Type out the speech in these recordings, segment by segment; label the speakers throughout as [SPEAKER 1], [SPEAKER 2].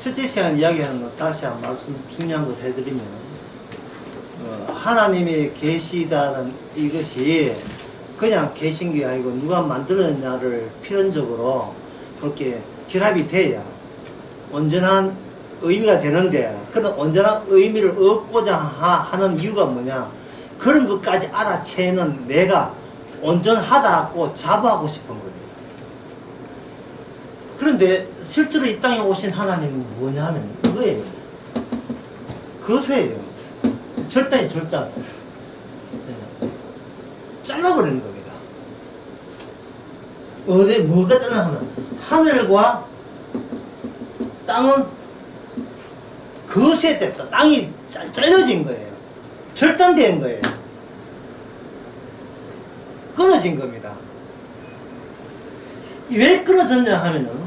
[SPEAKER 1] 첫째 시간 이야기하는 거 다시 한 말씀 중요한 것 해드리면 하나님이 계시다는 이것이 그냥 계신 게 아니고 누가 만들었냐를 필연적으로 그렇게 결합이 돼야 온전한 의미가 되는데, 그런 온전한 의미를 얻고자 하는 이유가 뭐냐, 그런 것까지 알아채는 내가 온전하다고 자부하고 싶은 거예요. 그런데 실제로 이 땅에 오신 하나님은 뭐냐 하면 그거예요. 그것이에요. 절단이 절단. 잘라버리는 겁니다. 어디 뭐가 잘라하면 하늘과 땅은 그것에 됐다. 땅이 잘려진 거예요. 절단된 거예요. 끊어진 겁니다. 왜 끊어졌냐 하면은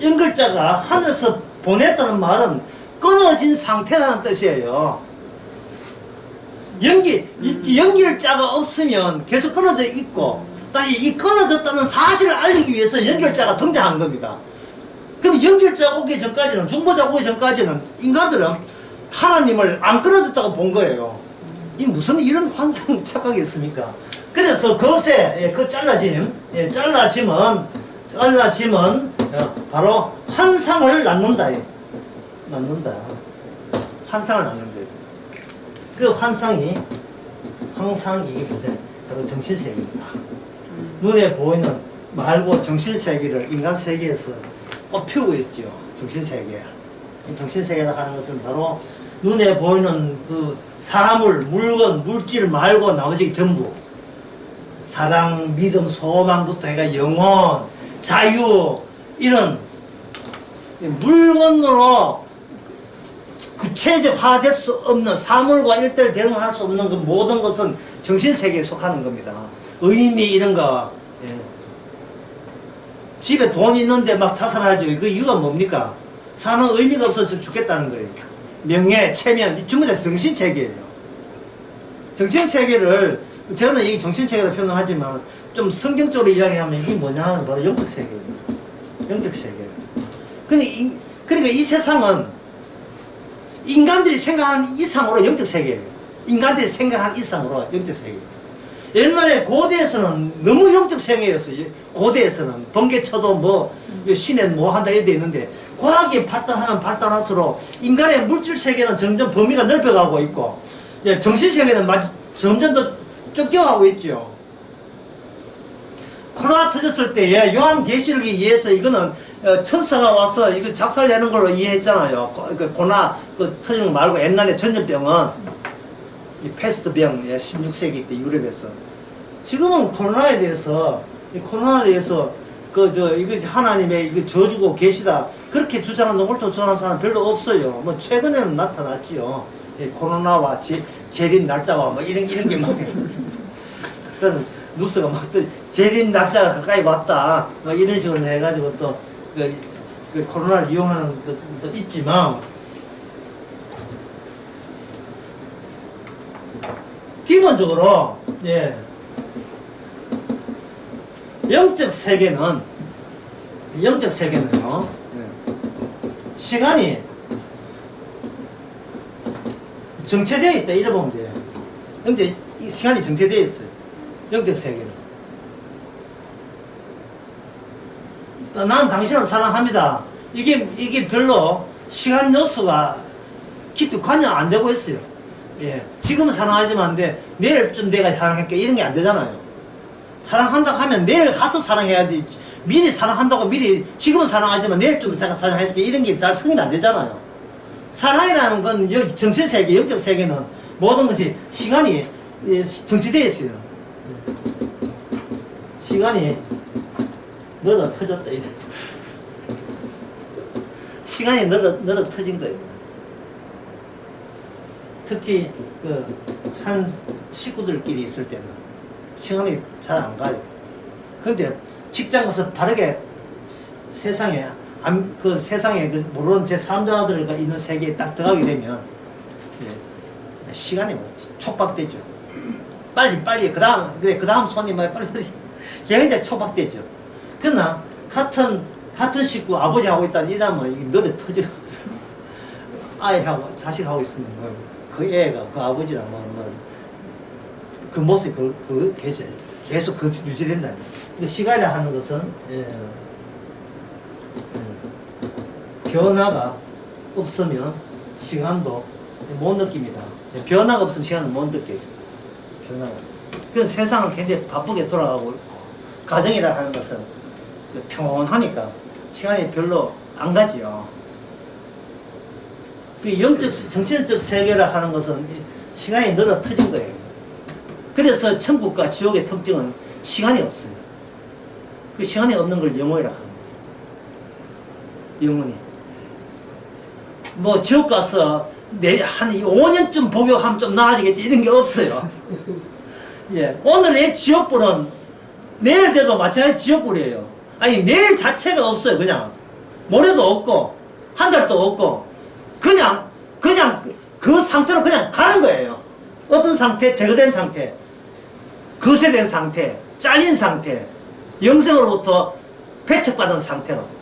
[SPEAKER 1] 연결자가 하늘에서 보냈다는 말은 끊어진 상태라는 뜻이에요. 연결자가 없으면 계속 끊어져 있고, 이 끊어졌다는 사실을 알리기 위해서 연결자가 등장한 겁니다. 그럼 연결자가 오기 전까지는, 중보자가 오기 전까지는 인간들은 하나님을 안 끊어졌다고 본 거예요. 이 무슨 이런 환상 착각이 있습니까? 그래서 그것에 그 잘라짐은 바로 환상을 낳는다. 환상을 낳는 거예요. 그 환상이 이게 무슨 바로 정신세계입니다. 눈에 보이는 말고 정신세계를 인간 세계에서 꽃피우고 있죠. 정신세계. 정신세계라 하는 것은 바로 눈에 보이는 그 사물, 물건, 물질 말고 나머지 전부, 사랑, 믿음, 소망부터 해가 영혼, 자유, 이런 물건으로 구체적화될 수 없는, 사물과 일대를 대응할 수 없는 그 모든 것은 정신세계에 속하는 겁니다. 의미 이런 거. 예. 집에 돈 있는데 막 자살하죠. 그 이유가 뭡니까? 사는 의미가 없어서 죽겠다는 거예요. 명예, 체면, 전부 다 정신체계예요. 정신체계를, 저는 이 정신체계로 표현하지만 좀 성경적으로 이야기하면 이게 뭐냐 하면 바로 영적세계입니다. 영적세계. 그러니까 이 세상은 인간들이 생각하는 이상으로 영적세계예요. 인간들이 생각하는 이상으로 영적세계예요. 옛날에 고대에서는 너무 영적세계였어요. 고대에서는 번개쳐도 뭐 신에 뭐 한다 이래 있는데, 과학이 발달하면 발달할수록 인간의 물질세계는 점점 범위가 넓혀가고 있고, 정신세계는 점점 더 쫓겨가고 있죠. 코로나 터졌을 때에 요한계시록에 의해서 이거는 천사가 와서 이거 작살내는 걸로 이해했잖아요. 코로나 터지는 거 말고 옛날에 전염병은 이 패스트병 16세기 때 유럽에서. 지금은 코로나에 대해서 이거 하나님의 이거 저주고 계시다 그렇게 주장하는, 옳고 주장하는 사람 별로 없어요. 뭐 최근에는 나타났지요. 코로나와 재림 날짜와 뭐 이런 게 막 그런 뉴스가 막 재림 날짜가 가까이 왔다 뭐 이런 식으로 해가지고 또 그 코로나를 이용하는 것도 있지만, 기본적으로 영적 세계는요, 시간이 정체되어 있다 이래 보면 돼요. 이 시간이 정체되어 있어요. 영적 세계는. 나는 당신을 사랑합니다. 이게 별로 시간 요소가 깊이 관여 안 되고 있어요. 지금은 사랑하지만 내일쯤 내가 사랑할게 이런 게 안 되잖아요. 사랑한다고 하면 내일 가서 사랑해야지. 미리 사랑한다고 지금은 사랑하지만 내일쯤 사랑해줄게 이런 게 잘 성립이 안 되잖아요. 사랑이라는 건 정신세계, 영적 세계는 모든 것이 시간이 정치되어 있어요. 시간이 늘어 터졌다. 시간이 늘어 터진 거예요. 특히 한 식구들끼리 있을 때는 시간이 잘 안 가요. 그런데 직장 가서 바르게 세상에 모르는 제3자들과 있는 세계에 딱 들어가게 되면 시간이 촉박되죠. 빨리 그 다음 손님 빨리 굉장히 촉박되죠. 그러나 같은 같은 식구 아버지하고 있다 이러면 이게 너네 터져. 아이하고 자식하고 있으면 그 애가 그 아버지랑 그 모습이 계속 유지된다. 시간이 하는 것은 변화가 없으면 시간도 못 느낍니다. 변화가 없으면 시간을 못 느껴요. 변화가. 그래서 세상은 굉장히 바쁘게 돌아가고 있고, 가정이라 하는 것은 평온하니까 시간이 별로 안 가지요. 그 영적, 정신적 세계라 하는 것은 시간이 늘어 터진 거예요. 그래서 천국과 지옥의 특징은 시간이 없습니다. 그 시간이 없는 걸 영혼이라 하는 거예요. 영혼이. 뭐 지옥 가서 한 5년쯤 복역하면 좀 나아지겠지 이런 게 없어요. 예, 오늘의 지옥불은 내일 돼도 마찬가지 지옥불이에요. 아니 내일 자체가 없어요. 그냥 모레도 없고 한 달도 없고 그냥 그 상태로 그냥 가는 거예요. 어떤 상태? 제거된 상태, 거세된 상태, 잘린 상태, 영생으로부터 배척받은 상태로.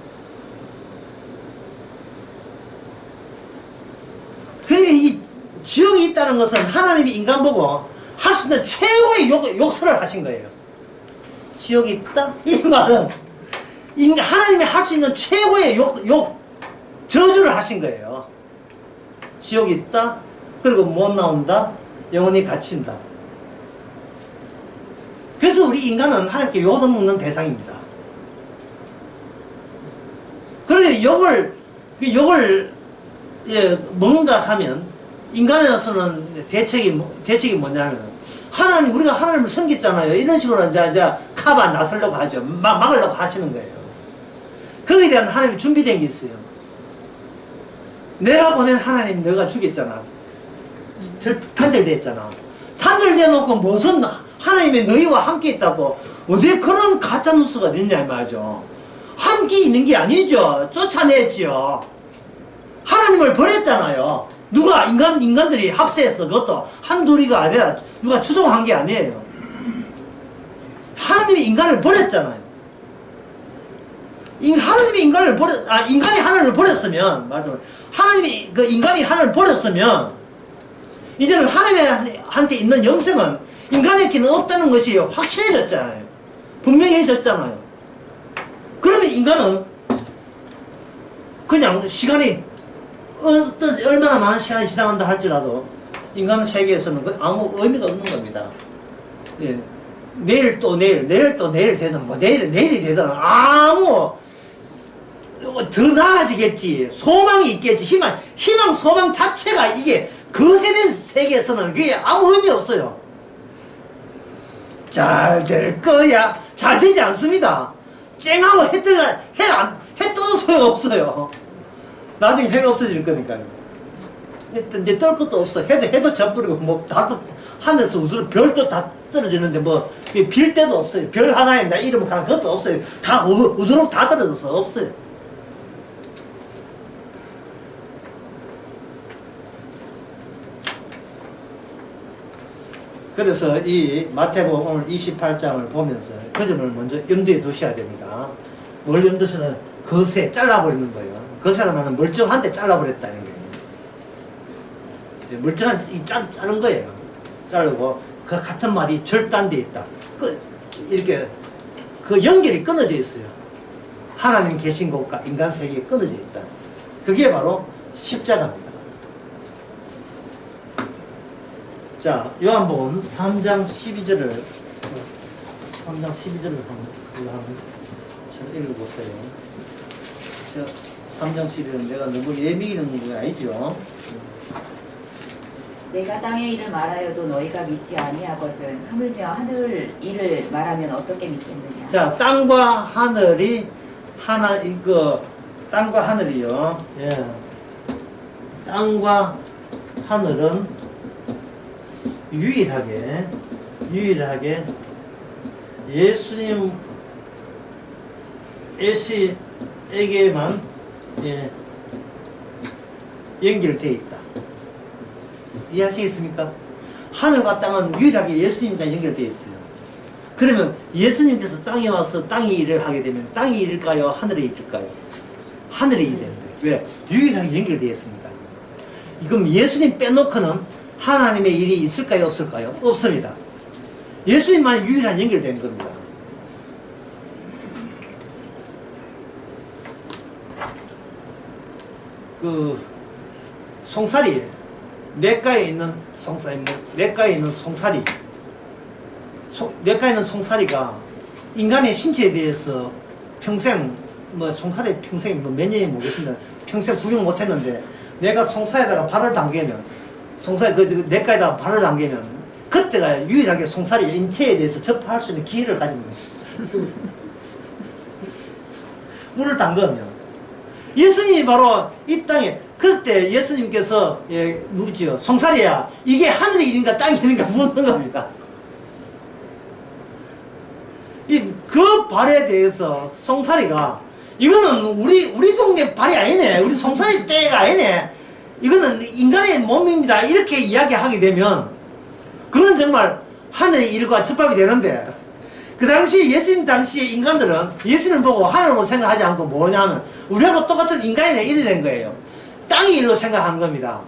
[SPEAKER 1] 그러니까 이 지옥이 있다는 것은 하나님이 인간 보고 할 수 있는 최고의 욕설을 하신 거예요. 지옥이 있다? 이 말은 하나님이 할 수 있는 최고의 저주를 하신 거예요. 지옥이 있다? 그리고 못 나온다? 영원히 갇힌다. 그래서 우리 인간은 하나님께 욕을 먹는 대상입니다. 그런데 욕을 먹는다 하면 인간으로서는 대책이 뭐냐면 우리가 하나님을 섬겼잖아요. 이런 식으로 이제 카바 나서려고 하죠. 막으려고 하시는 거예요. 거기에 대한 하나님이 준비된 게 있어요. 내가 보낸 하나님 너가 죽였잖아. 단절됐잖아. 단절돼 놓고 무슨 하나님의 너희와 함께 있다고 어디 그런 가짜 뉴스가 됐냐 말이죠. 함께 있는 게 아니죠. 쫓아냈죠. 하나님을 버렸잖아요. 누가 인간들이 합세해서 그것도 한둘이가 아니라 누가 주동한 게 아니에요. 하나님이 인간을 버렸잖아요. 인간이 하나님을 버렸으면, 맞아. 인간이 하나님을 버렸으면, 이제는 하나님한테 있는 영생은 인간에게는 없다는 것이 확실해졌잖아요. 분명해졌잖아요. 그러면 인간은 그냥 시간이 얼마나 많은 시간이 지나간다 할지라도 인간 세계에서는 아무 의미가 없는 겁니다. 예. 내일 또 내일 되든 내일이 되든 아무 더 나아지겠지, 소망이 있겠지, 희망 소망 자체가 이게 거세된 세계에서는 그게 아무 의미 없어요. 잘 될 거야. 잘 되지 않습니다. 쨍하고 해 떠도 소용없어요. 나중에 해가 없어질 거니까요. 이제 떨 것도 없어. 해도 져버리고, 하늘에서 별도 다 떨어지는데, 빌 데도 없어요. 별 하나에 나 이름 하나, 그것도 없어요. 다 우두룩 다 떨어져서 없어요. 그래서 이 마태복음 오늘 28장을 보면서 그 점을 먼저 염두에 두셔야 됩니다. 뭘 염두에 거세, 잘라버리는 거예요. 거세라는 말은 멀쩡한데 잘라버렸다는 거예요. 멀쩡한, 자른 거예요. 자르고, 그 같은 말이 절단되어 있다. 이렇게, 연결이 끊어져 있어요. 하나님 계신 곳과 인간 세계에 끊어져 있다. 그게 바로 십자가입니다. 자, 요한복음 3장 12절을 한번 읽어보세요. 3장 12절은 내가 너무 예비는 거 아니죠?
[SPEAKER 2] 내가 땅의 일을 말하여도 너희가 믿지 아니하거든. 하물며 하늘 일을 말하면 어떻게 믿겠느냐.
[SPEAKER 1] 자, 땅과 하늘이 땅과 하늘이요. 예. 땅과 하늘은 유일하게 예수님에게만 연결되어 있다. 이해하시겠습니까? 하늘과 땅은 유일하게 예수님과 연결되어 있어요. 그러면 예수님께서 땅에 와서 땅의 일을 하게 되면 땅의 일일까요? 하늘의 일일까요? 하늘의 일이 되는 거예요. 왜? 유일하게 연결되어 있으니까. 그럼 예수님 빼놓고는 하나님의 일이 있을까요? 없을까요? 없습니다. 예수님만 유일한 연결된 겁니다. 그 송사리, 냇가에 있는 송사리, 냇가에 있는 송사리, 냇가에 있는 송사리가 인간의 신체에 대해서 평생 송사리 평생 몇 년이 모르겠습니다. 평생 구경 못했는데 내가 송사리에다가 발을 담그면 송사리 그 냇가에다가 발을 담그면 그때가 유일하게 송사리가 인체에 대해서 접할 수 있는 기회를 가진 거예요. 물을 담그면 예수님이 바로 이 땅에 그때 예수님께서 누구지요? 송사리야 이게 하늘의 일인가 땅의 일인가 묻는 겁니다. 그 발에 대해서 송사리가 이거는 우리 동네 발이 아니네, 우리 송사리 떼가 아니네, 이거는 인간의 몸입니다, 이렇게 이야기하게 되면 그건 정말 하늘의 일과 접합이 되는데, 그 당시 예수님 당시에 인간들은 예수님을 보고 하늘로 생각하지 않고 뭐냐면 우리하고 똑같은 인간의 일이 된 거예요. 땅의 일로 생각한 겁니다.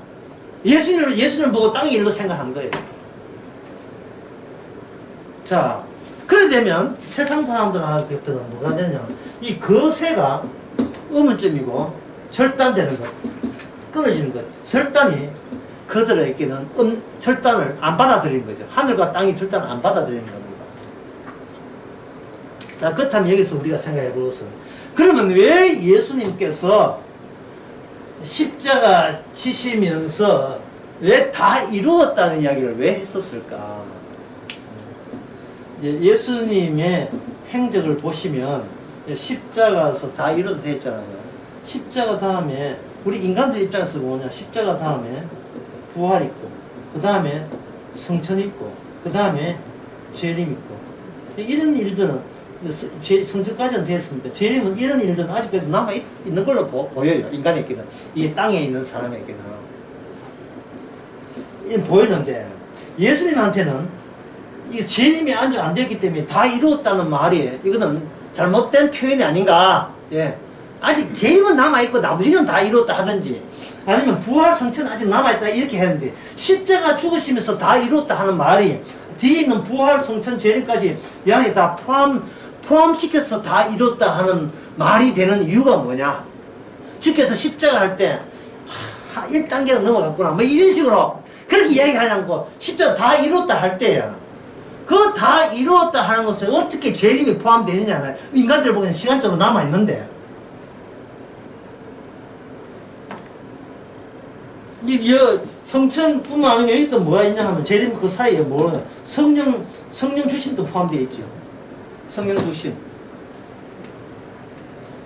[SPEAKER 1] 예수님을 보고 땅의 일로 생각한 거예요. 자, 그래 되면 세상 사람들하고 뭐가 되냐, 이 거세가 의문점이고 절단되는 것, 끊어지는 것. 절단이 그들에게는 절단을 안 받아들이는 거죠. 하늘과 땅이 절단을 안 받아들이는 겁니다. 자, 그렇다면 여기서 우리가 생각해 보겠습니다. 그러면 왜 예수님께서 십자가 지시면서 왜 다 이루었다는 이야기를 왜 했었을까? 예수님의 행적을 보시면 십자가에서 다 이루어져 있잖아요. 십자가 다음에 우리 인간들 입장에서 뭐냐, 십자가 다음에 부활 있고, 그 다음에 성천 있고, 그 다음에 재림 있고, 이런 일들은 성천까지는 되었습니다. 재림은 이런 일들은 아직까지 남아있는 걸로 보여요. 인간에게는, 이 땅에 있는 사람에게는 보이는데, 예수님한테는 이 재림이 아주 안 되기 때문에 다 이루었다는 말이 이거는 잘못된 표현이 아닌가. 예. 아직 재림은 남아있고 나머지는 다 이루었다 하든지, 아니면 부활 성천 아직 남아있다 이렇게 했는데, 십자가 죽으시면서 다 이루었다 하는 말이 뒤에 있는 부활 성천 재림까지 이 안에 다 포함시켜서 다 이뤘다 하는 말이 되는 이유가 뭐냐? 주께서 십자가 할 때 1단계는 넘어갔구나 뭐 이런 식으로 그렇게 이야기하지 않고 십자가 다 이뤘다 할 때야, 그 다 이루었다 하는 것은 어떻게 재림이 포함되느냐. 인간들 보기에는 시간적으로 남아있는데, 성천뿐만 아니라 여기 또 뭐가 있냐 하면 재림 그 사이에 뭐냐, 성령 주심도 포함되어 있죠. 성령 주심,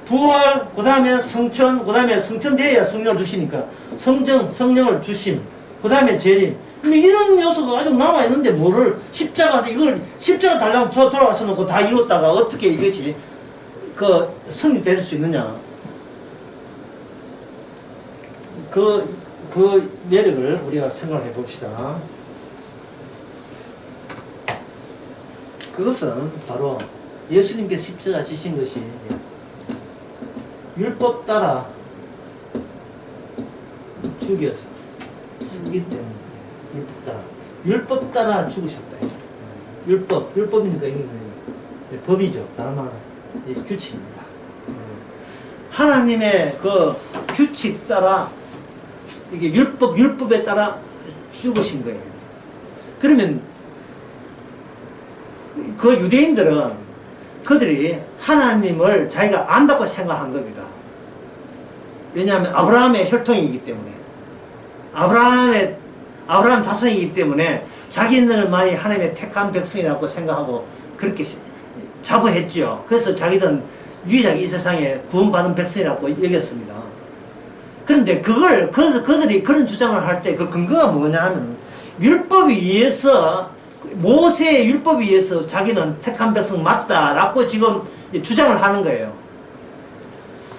[SPEAKER 1] 부활, 그 다음에 성천, 그 다음에 성천되어야 성령을 주시니까 성령을 주심, 그 다음에 재림. 이런 요소가 아직 남아있는데 뭐를 십자가에서 이걸 십자가 달라고 돌아가서 놓고 다 이뤘다가 어떻게 이것이 성립될 수 있느냐. 그 매력을 우리가 생각해 봅시다. 그것은 바로 예수님께서 십자가 지신 것이 율법 따라 죽여서 쓰기 때문에 율법 따라 죽으셨다. 율법이니까 이게 법이죠. 다른 말은 규칙입니다. 하나님의 그 규칙 따라 이게 율법에 따라 죽으신 거예요. 그러면 그 유대인들은 그들이 하나님을 자기가 안다고 생각한 겁니다. 왜냐하면 아브라함의 혈통이기 때문에, 아브라함 자손이기 때문에 자기들만이 하나님의 택한 백성이라고 생각하고 그렇게 자부했죠. 그래서 자기들은 유일하게 이 세상에 구원받은 백성이라고 여겼습니다. 그런데 그들이 그런 주장을 할 때 그 근거가 뭐냐 하면, 율법에 의해서, 모세의 율법에 의해서 자기는 택한 백성 맞다라고 지금 주장을 하는 거예요.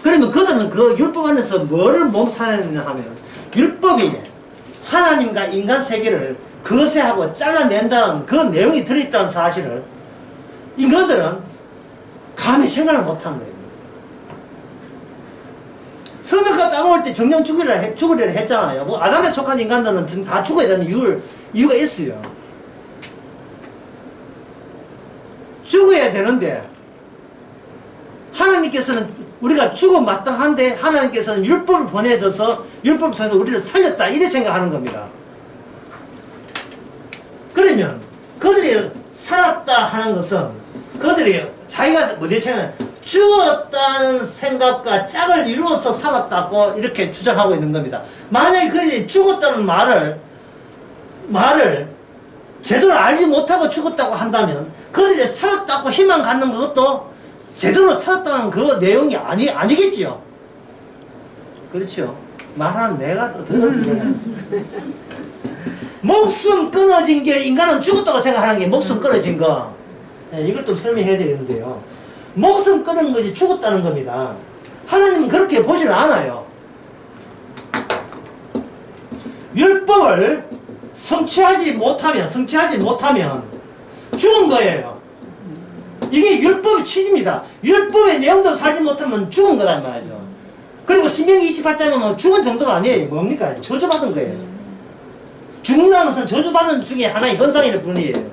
[SPEAKER 1] 그러면 그들은 그 율법 안에서 뭐를 몸살했느냐 하면, 율법이 하나님과 인간 세계를 거세하고 잘라낸다는 그 내용이 들어있다는 사실을 인간들은 감히 생각을 못한 거예요. 선악과 따먹을 때 정령 죽으리라 했잖아요. 뭐 아담에 속한 인간들은 다 죽어야 되는 이유가 있어요. 죽어야 되는데 하나님께서는 우리가 죽어 마땅한데 하나님께서는 율법을 보내줘서 율법을 통해서 우리를 살렸다 이렇게 생각하는 겁니다. 그러면 그들이 살았다 하는 것은 그들이 자기가 뭐지 생각 죽었다는 생각과 짝을 이루어서 살았다고 이렇게 주장하고 있는 겁니다. 만약에 그들이 죽었다는 말을 제대로 알지 못하고 죽었다고 한다면 그들이 살았다고 희망 갖는 것도 제대로 살았다는 그 내용이 아니겠지요. 그렇죠. 말하는 내가 더 들은 거예요. 목숨 끊어진 게 인간은 죽었다고 생각하는 게 목숨 끊어진 거. 네, 이걸 좀 설명해야 되겠는데요. 목숨 끊은 것이 죽었다는 겁니다. 하나님은 그렇게 보지는 않아요. 율법을 성취하지 못하면 죽은 거예요. 이게 율법의 취지입니다. 율법의 내용도 살지 못하면 죽은 거란 말이죠. 그리고 신명기 28장은 죽은 정도가 아니에요. 뭡니까? 저주받은 거예요. 죽는다는 것은 저주받은 중에 하나의 현상일 뿐이에요.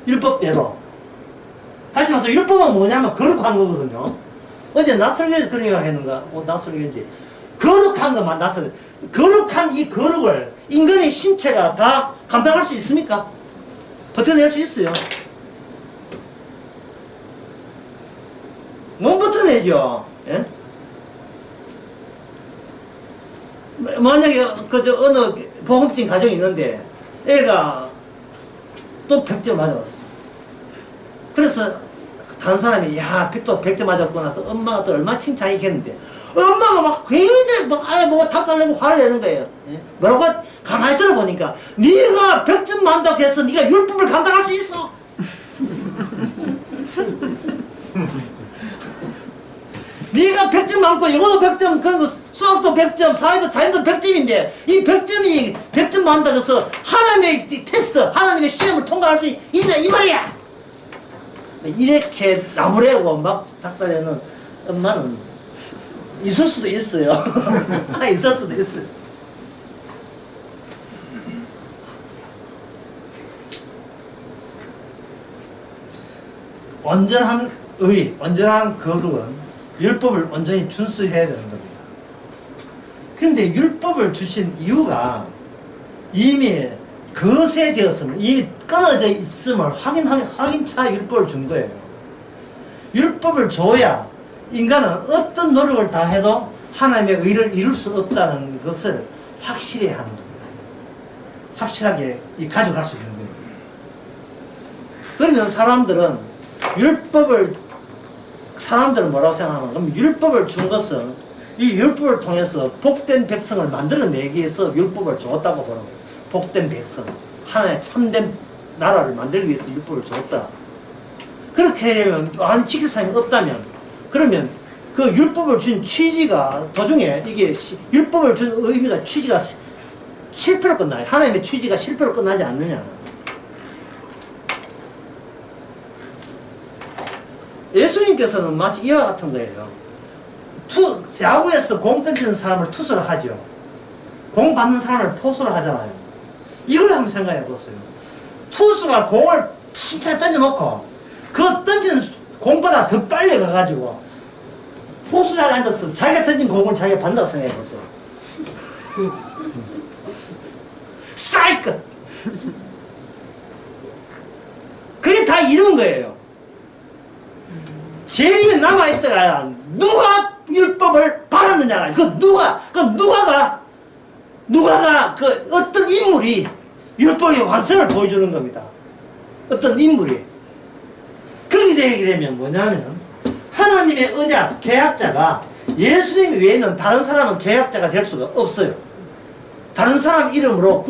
[SPEAKER 1] 율법대로. 다시 말해서 율법은 뭐냐면 거룩한 거거든요. 어제 낯설게지 그런 얘기 했는가? 낯설게지. 거룩한 것만 낯설. 거룩한 이 거룩을 인간의 신체가 다 감당할 수 있습니까? 버텨낼 수 있어요. 못 버텨내죠. 예? 만약에 어느 보험증 가정이 있는데 애가 또 100점 맞아왔어. 그래서 다른 사람이 야 또 100점 맞았구나. 또 엄마가 또 얼마나 칭찬했겠는데 엄마가 막 굉장히 막 닭살 내고 화를 내는 거예요. 예? 뭐라고 가만히 들어보니까 네가 100점 만다고 해서 네가 율법을 감당할 수 있어. 네가 100점 많고 영어도 100점, 그 수학도 100점, 사회도 자연도 100점인데 이 100점이 100점 많다고 해서 하나님의 테스트, 하나님의 시험을 통과할 수 있냐 이 말이야. 이렇게 나무래고 막 닥달하는 엄마는 있을 수도 있어요. 있을 수도 있어요. 온전한 온전한 거룩은 율법을 온전히 준수해야 되는 겁니다. 근데 율법을 주신 이유가 이미 거세되었음을, 이미 끊어져 있음을 확인차 율법을 준 거예요. 율법을 줘야 인간은 어떤 노력을 다 해도 하나님의 의를 이룰 수 없다는 것을 확실히 하는 겁니다. 확실하게 가져갈 수 있는 거예요. 그러면 사람들은 뭐라고 생각하면, 그럼 율법을 준 것은 이 율법을 통해서 복된 백성을 만들어내기 위해서 율법을 줬다고 보는 거예요. 복된 백성, 하나의 참된 나라를 만들기 위해서 율법을 줬다. 그렇게 되면 많이 지킬 사람이 없다면, 그러면 그 율법을 준 취지가 도중에 이게 율법을 준 의미가 취지가 실패로 끝나요. 하나님의 취지가 실패로 끝나지 않느냐. 예수님께서는 마치 이와 같은 거예요. 야구에서 공 던지는 사람을 투수로 하죠. 공 받는 사람을 포수로 하잖아요. 이걸 한번 생각해 보세요. 투수가 공을 힘차게 던져놓고 그 던진 공보다 더 빨리 가가지고 포수자에 앉아서 자기가 던진 공을 자기가 받는다고 생각해 보세요. 스트라이크! 그게 다 이런 거예요. 죄인이 남아있다가 누가 율법을 받았느냐가, 누가가 그 어떤 인물이 율법의 완성을 보여주는 겁니다. 어떤 인물이. 그렇게 되게 되면 뭐냐면 하나님의 언약, 계약자가 예수님 외에는 다른 사람은 계약자가 될 수가 없어요. 다른 사람 이름으로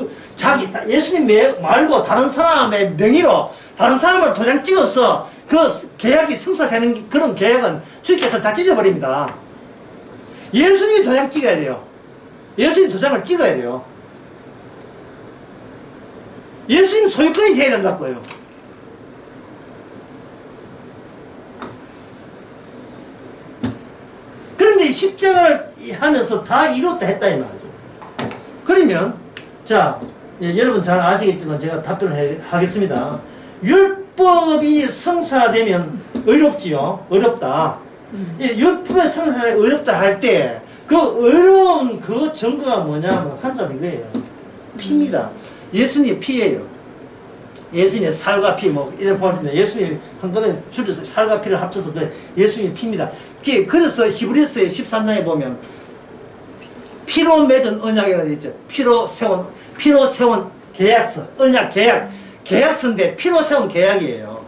[SPEAKER 1] 예수님 말고 다른 사람의 명의로 다른 사람을 도장 찍어서 그 계약이 성사되는 그런 계약은 주님께서 다 찢어버립니다. 예수님이 도장 찍어야 돼요. 예수님 도장을 찍어야 돼요. 예수님 소유권이 돼야 된다고요. 십자가를 하면서 다 이뤘다 했다 이 말이죠. 그러면 자 여러분 잘 아시겠지만 제가 답변을 하겠습니다. 율법이 성사되면 어렵지요. 어렵다. 율법의 성사가 어렵다 할 때 그 어려운 그 증거가 뭐냐면 한자는 이거예요. 피입니다. 예수님의 피예요. 예수님의 살과 피, 뭐, 이렇게 보았습니다. 예수님 한꺼번에 줄여서 살과 피를 합쳐서 그 예수님의 피입니다. 그래서 히브리서의 13장에 보면 피로 맺은 언약이라고 되어 있죠. 피로 세운 계약서, 언약, 계약서인데 피로 세운 계약이에요.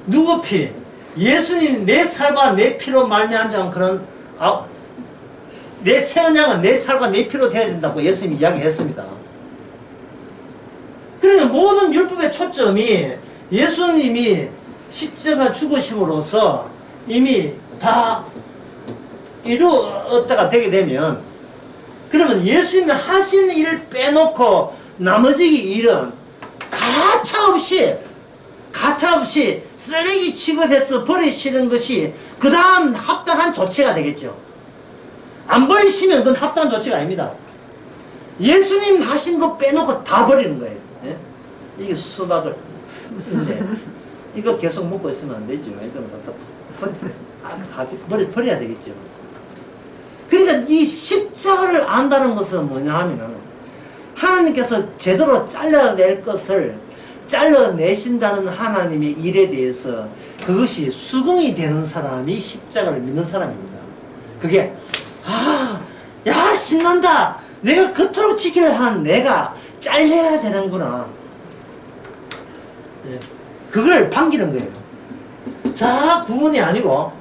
[SPEAKER 1] 누구 피? 예수님 내 살과 내 피로 말미암은 그런 내 새 언약은 내 살과 내 피로 되어진다고 예수님이 이야기했습니다. 그러면 모든 율법의 초점이 예수님이 십자가 죽으심으로써 이미 다 이루었다가 되게 되면 그러면 예수님이 하신 일을 빼놓고 나머지 일은 가차없이 쓰레기 취급해서 버리시는 것이 그 다음 합당한 조치가 되겠죠. 안 버리시면 그건 합당한 조치가 아닙니다. 예수님 하신 거 빼놓고 다 버리는 거예요. 예? 이게 수박을 근데 이거 계속 먹고 있으면 안 되죠. 이거는 갖다 버려야 되겠죠. 그러니까 이 십자가를 안다는 것은 뭐냐 하면은 하나님께서 제대로 잘라낼 것을 잘라내신다는 하나님의 일에 대해서 그것이 수긍이 되는 사람이 십자가를 믿는 사람입니다. 그게 야 신난다. 내가 그토록 지키려 한 내가 잘려야 되는구나. 예. 그걸 반기는 거예요. 자 구원이 아니고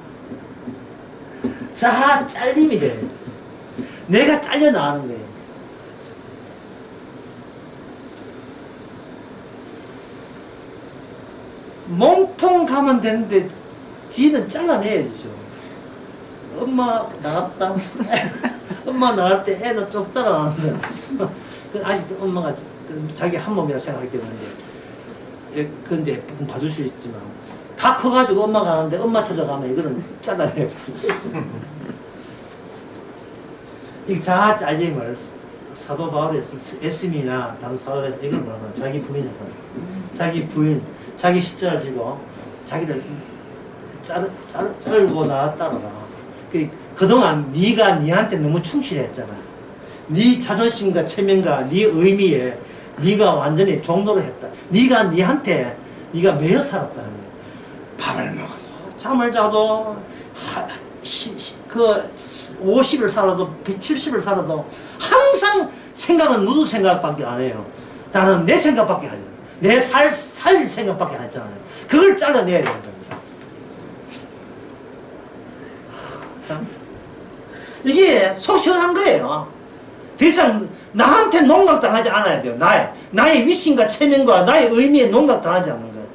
[SPEAKER 1] 자 잘림이 돼요. 내가 잘려나가는 거예요. 몸통 가면 되는데 뒤는 잘라내야 되죠. 엄마 나갔다. 엄마 나갈 때 애는 좀 따라나는데 아직도 엄마가 자기 한 몸이라 생각하기 때문에 근데 봐줄 수 있지만 다 커가지고 엄마 가는데 엄마 찾아가면 이거는 잘라내요. 이 자아 잘림을 사도 바울에서 에스미나 다른 사도에서 이걸 뭐라고 자기 부인이라고 자기 부인 자기 십자를 지고 자기를 자르고 나왔다더라. 그동안 네가 네한테 너무 충실했잖아. 네 자존심과 체면과 네 의미에 네가 완전히 종노를 했다. 네가 네한테 네가 매여 살았다는 거야. 밥을 먹어도 잠을 자도 그 50을 살아도 170을 살아도 항상 생각은 누구 생각밖에 안 해요. 나는 내 생각밖에 안 해요. 내 살 생각밖에 안 했잖아요. 그걸 잘라내야 되는 겁니다. 이게 속 시원한 거예요. 더 이상 나한테 농락당하지 않아야 돼요. 나의 위신과 체면과 나의 의미에 농락당하지 않는 거예요.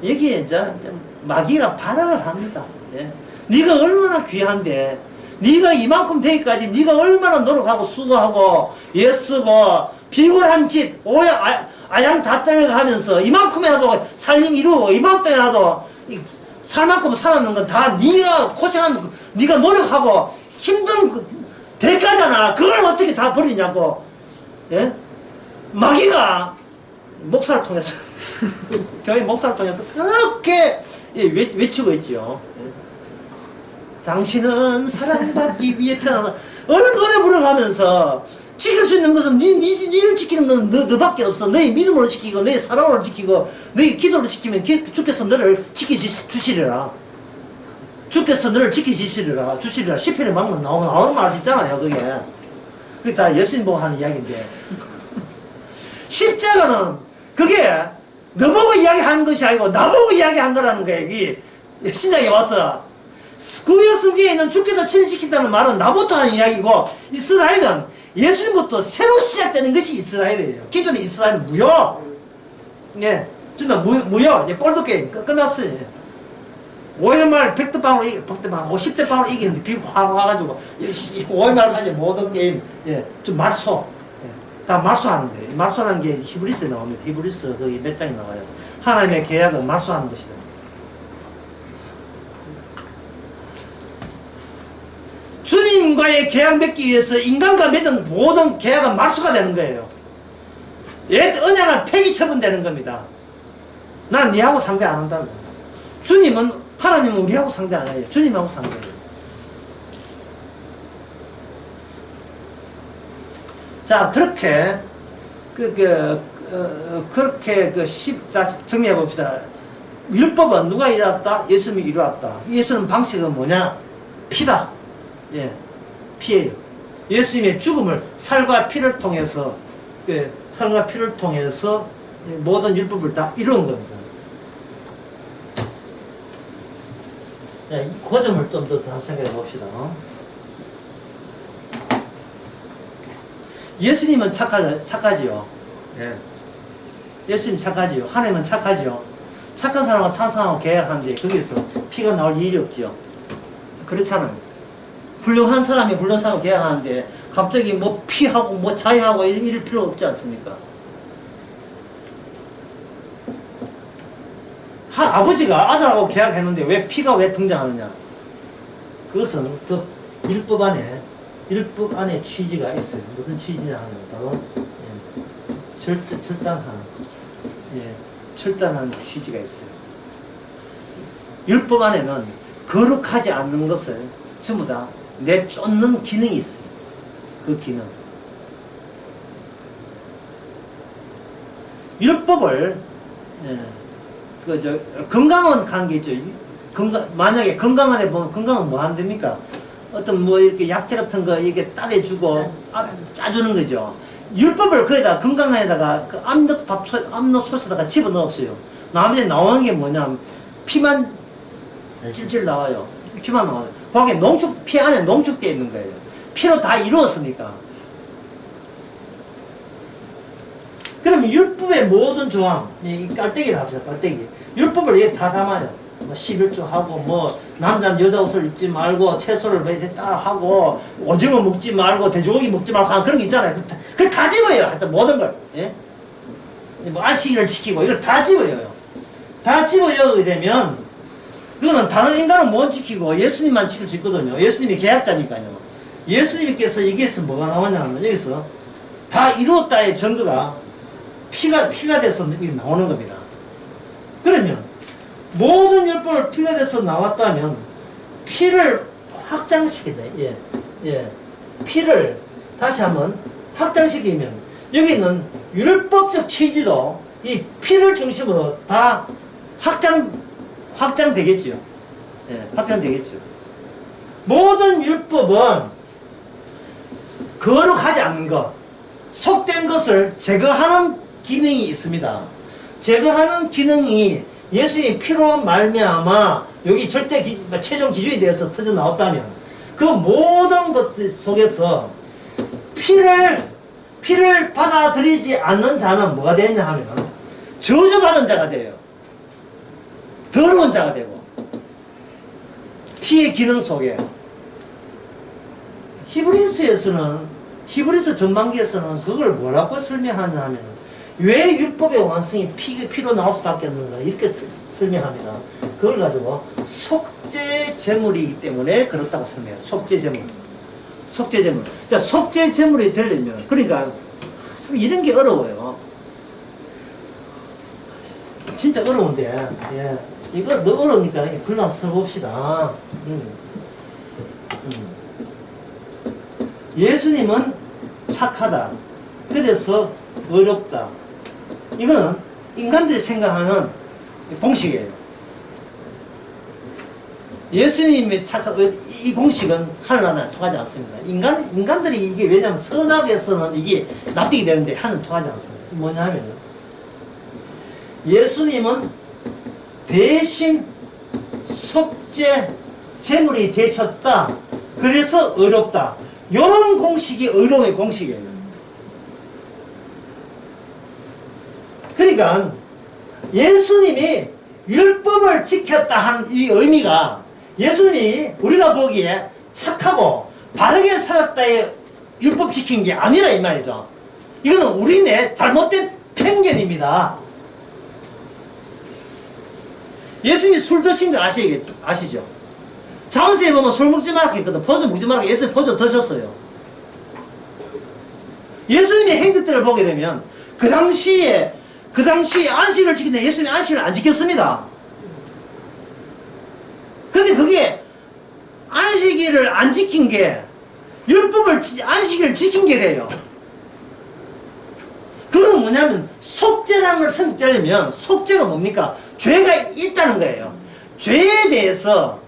[SPEAKER 1] 여기에 이제 마귀가 발악을 합니다. 예. 네가 얼마나 귀한데 네가 이만큼 되기까지 네가 얼마나 노력하고 수고하고 애쓰고 비굴한 짓 아양 다 떨어가면서 이만큼이라도 살림 이루고 이만큼이라도 살 만큼 살았는 건 다 네가 고생한 네가 노력하고 힘든 대가잖아. 그걸 어떻게 다 버리냐고. 예? 마귀가 목사를 통해서 교회 목사를 통해서 그렇게 외치고 있죠. 예? 당신은 사랑받기 위해 태어나서 얼마나 불어가면서 지킬 수 있는 것은 니를 지키는 건 너밖에 없어. 너의 믿음으로 지키고 너의 사랑으로 지키고 너의 기도로 지키면 주께서 너를 지켜주시리라. 주께서 너를 지켜주시리라. 시편에 막만 나오는 말 있잖아요. 그게 다 예수님 보고 하는 이야기인데 십자가는 그게 너보고 이야기한 것이 아니고 나보고 이야기한 거라는 거예요. 이 신약에 와서 구약 성경에는 주께서 친시킨다는 말은 나부터 하는 이야기고 이스라엘은 예수님부터 새로 시작되는 것이 이스라엘이에요. 기존에 이스라엘은 무효. 예, 준다 무효. 예, 볼드 게임 끝났어요. 5회말 100대 50대 빵으로 이기는데 비 확 와가지고 5회말 하지 모든 게임 좀 말소. 다 말소하는 거예요. 말소하는 게 히브리스에 나옵니다. 히브리스 거기 몇 장이 나와요. 하나님의 계약은 말소하는 것이다. 하나님과의 계약 맺기 위해서 인간과 맺은 모든 계약은 말소가 되는 거예요. 옛 언약은 폐기 처분되는 겁니다. 난 니하고 상대 안 한다는 거예요. 주님은, 하나님은 우리하고 상대 안 해요. 주님하고 상대해요. 자, 그렇게 그렇게 다시 정리해 봅시다. 율법은 누가 이루었다? 예수님이 이루었다. 예수님 방식은 뭐냐? 피다. 예, 피예요. 예수님의 죽음을 살과 피를 통해서, 살과 피를 통해서 모든 율법을 다 이루은 겁니다. 예, 그 점을 좀 더 생각해 봅시다. 예수님은 착하지요. 예. 예수님 착하지요. 하나님은 착하지요. 착한 사람과 착한 사람하고 계약하는데 거기서 피가 나올 일이 없지요. 그렇잖아요. 훌륭한 사람이 훌륭한 사람하고 계약하는데 갑자기 뭐 피하고 뭐 자유하고 이럴 필요 없지 않습니까? 아버지가 아들하고 계약했는데 왜 피가 왜 등장하느냐? 그것은 그 율법 안에 취지가 있어요. 무슨 취지냐 하면 바로 철단한 취지가 있어요. 율법 안에는 거룩하지 않는 것을 전부 다 내쫓는 기능이 있어요. 그 기능. 율법을 건강은 관계죠. 만약에 건강한에 보면 건강은 뭐 한답니까? 어떤 뭐 이렇게 약재 같은 거 이렇게 따내주고 짜주는 거죠. 율법을 거기다 건강에다가 그 압력솥에다가 집어넣었어요. 나머지 나오는 게 뭐냐? 피만 찔찔 나와요. 피만 나와요. 거기에 피 안에 농축되어 있는 거예요. 피로 다 이루었으니까. 그럼 율법의 모든 조항, 이 깔때기를 합시다. 깔때기. 율법을 이게 다 삼아요. 뭐 11조 하고 뭐 남자는 여자 옷을 입지 말고 채소를 딱 하고 오징어 먹지 말고 돼지고기 먹지 말고 하는 그런 게 있잖아요. 그걸 다 집어요. 하여튼 모든 걸. 예? 뭐 안식일을 지키고 이걸 다 집어요. 다 집어요 되면 그거는 다른 인간은 못 지키고 예수님만 지킬 수 있거든요. 예수님이 계약자니까요. 예수님께서 여기에서 뭐가 나오냐면 여기서 다 이루었다의 증거가 피가 돼서 나오는 겁니다. 그러면 모든 율법을 피가 돼서 나왔다면 피를 확장시키다. 피를 다시 한번 확장시키면 여기는 율법적 취지도 이 피를 중심으로 다 확장되겠죠. 확장되겠죠. 모든 율법은 거룩하지 않는 것, 속된 것을 제거하는 기능이 있습니다. 제거하는 기능이 예수님 피로 말미암아 여기 최종 기준이 되어서 터져 나왔다면 그 모든 것 속에서 피를 받아들이지 않는 자는 뭐가 되느냐 하면 저주받은 자가 돼요. 더러운 자가 되고 피의 기능 속에 히브리서 전반기에서는 그걸 뭐라고 설명하냐 하면 왜 율법의 완성이 피로 나올 수밖에 없는가 이렇게 설명합니다. 그걸 가지고 속죄 제물이기 때문에 그렇다고 설명해요. 속죄 제물. 자, 속죄 제물이 되려면 그러니까 이런 게 어려워요. 진짜 어려운데 이거 너무 어려우니까 글로 한번 써봅시다. 예수님은 착하다. 그래서 어렵다. 이거는 인간들이 생각하는 공식이에요. 예수님의 이 공식은 하늘나라에 통하지 않습니다. 인간들이 이게 왜냐하면 선악에서는 이게 납득이 되는데 하늘 통하지 않습니다. 뭐냐 하면 예수님은 대신 속죄 제물이 되셨다. 그래서 어렵다. 이런 공식이 어려움의 공식이에요. 그러니까 예수님이 율법을 지켰다 하는 이 의미가 예수님이 우리가 보기에 착하고 바르게 살았다의 율법 지킨 게 아니라 이 말이죠. 이거는 우리네 잘못된 편견입니다. 예수님이 술 드신 거 아시죠? 장세에 보면 술 먹지 말라 했거든. 포도 먹지 말라. 예수님 포도 드셨어요. 예수님의 행적들을 보게 되면 그 당시에 안식을 지키는데 예수님이 안식을 안 지켰습니다. 근데 그게 안식일을 안 지킨 게 안식일을 지킨 게 돼요. 그건 뭐냐면 속죄라는 걸 선택하려면 속죄가 뭡니까? 죄가 있다는 거예요. 죄에 대해서